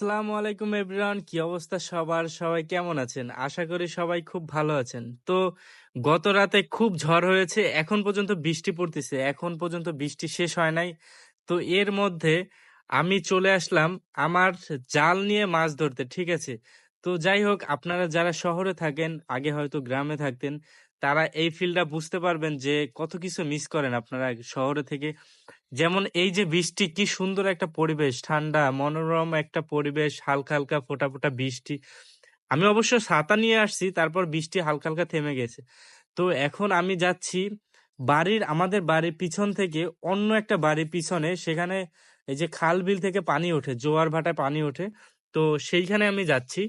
আসসালামু আলাইকুম এভরিওয়ান, কি অবস্থা সবার? সবাই কেমন আছেন? আশা করি সবাই খুব ভালো আছেন। তো গত রাতে খুব ঝড় হয়েছে, এখন পর্যন্ত বৃষ্টি পড়তেছে, এখন পর্যন্ত বৃষ্টি শেষ হয় নাই। তো এর মধ্যে আমি চলে আসলাম আমার জাল নিয়ে মাছ ধরতে, ঠিক আছে? তো যাই হোক, আপনারা যারা শহরে থাকেন, আগে হয়তো গ্রামে থাকতেন, তারা এই ফিলটা বুঝতে পারবেন যে কত কিছু মিস করেন আপনারা শহরে থেকে। যেমন এই যে বৃষ্টি, কি সুন্দর একটা পরিবেশ, ঠান্ডা মনোরম একটা পরিবেশ, হালকা হালকা ফোঁটা ফোঁটা বৃষ্টি। আমি অবশ্য ছাতা নিয়ে আসছি, তারপর বৃষ্টি হালকা হালকা থেমে গেছে। তো এখন আমি যাচ্ছি আমাদের বাড়ির পিছন থেকে অন্য একটা বাড়ির পিছনে, সেখানে এই যে খাল বিল থেকে পানি ওঠে, জোয়ার ভাটায় পানি ওঠে। তো সেইখানে আমি যাচ্ছি।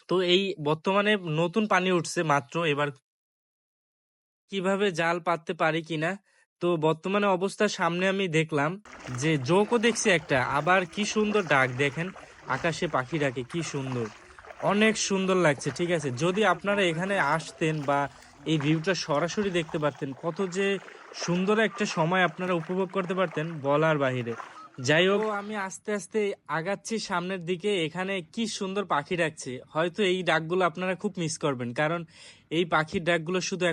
তো এই বর্তমানে নতুন পানি উঠছে মাত্র, এবার কিভাবে জাল পাততে পারি কিনা। তো বর্তমানে অবস্থার সামনে আমি দেখলাম যে জোকও দেখছি একটা, আবার কি সুন্দর ডাক দেখেন, আকাশে পাখি ডাকে, কি সুন্দর, অনেক সুন্দর লাগছে। ঠিক আছে, যদি আপনারা এখানে আসতেন বা এই ভিউটা সরাসরি দেখতে পারতেন, কত যে সুন্দর একটা সময় আপনারা উপভোগ করতে পারতেন বলার বাহিরে। যাই হোক, তো আমি আস্তে আস্তে আগাচ্ছি সামনের দিকে। এখানে কি সুন্দর পাখি ডাকছে, হয়তো এই ডাকগুলো আপনারা খুব মিস করবেন, কারণ এই পাখির ডাকগুলো শুধু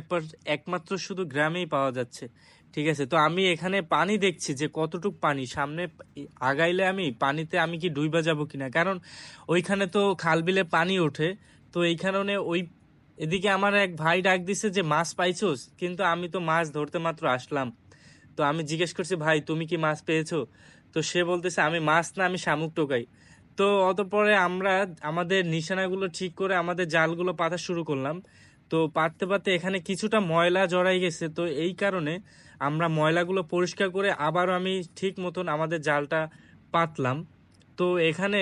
একমাত্র শুধু গ্রামেই পাওয়া যাচ্ছে। ঠিক আছে, তো আমি এখানে পানি দেখছি যে কতটুক পানি সামনে, আগাইলে আমি পানিতে আমি কি ডুইবা যাব কিনা, কারণ ওইখানে তো খাল বিলে পানি ওঠে। তো এই কারণে এদিকে আমার এক ভাই ডাক দিছে যে মাছ পাইছোস, কিন্তু আমি তো মাছ ধরতে মাত্র আসলাম। তো আমি জিজ্ঞেস করছি, ভাই তুমি কি মাছ পেয়েছো? তো সে বলতেছে, আমি মাছ না, আমি শামুক টোকাই। তো অতঃপরে আমরা আমাদের নিশানাগুলো ঠিক করে আমাদের জালগুলো পাতা শুরু করলাম। তো পাততে পাততে এখানে কিছুটা ময়লা জড়াই গেছে, তো এই কারণে আমরা ময়লাগুলো পরিষ্কার করে আবারও আমি ঠিক মতন আমাদের জালটা পাতলাম। তো এখানে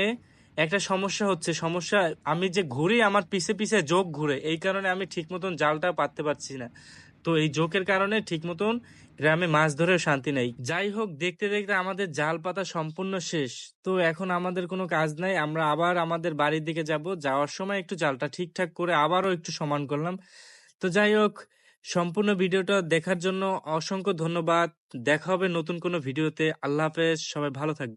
একটা সমস্যা হচ্ছে, সমস্যা, আমি যে ঘুরি আমার পিছে পিছে জোক ঘুরে, এই কারণে আমি ঠিক মতন জালটা পাততে পারছি না। তো এই জোকের কারণে ঠিক মতন গ্রামে মাছ ধরেও শান্তি নেই। যাই হোক, দেখতে দেখতে আমাদের জাল পাতা সম্পূর্ণ শেষ। তো এখন আমাদের কোনো কাজ নাই, আমরা আবার আমাদের বাড়ির দিকে যাব। যাওয়ার সময় একটু জালটা ঠিকঠাক করে আবারও একটু সমান করলাম। তো যাই হোক, সম্পূর্ণ ভিডিওটা দেখার জন্য অসংখ্য ধন্যবাদ। দেখা হবে নতুন কোনো ভিডিওতে। আল্লাহ হাফেজ, সবাই ভালো থাকবে।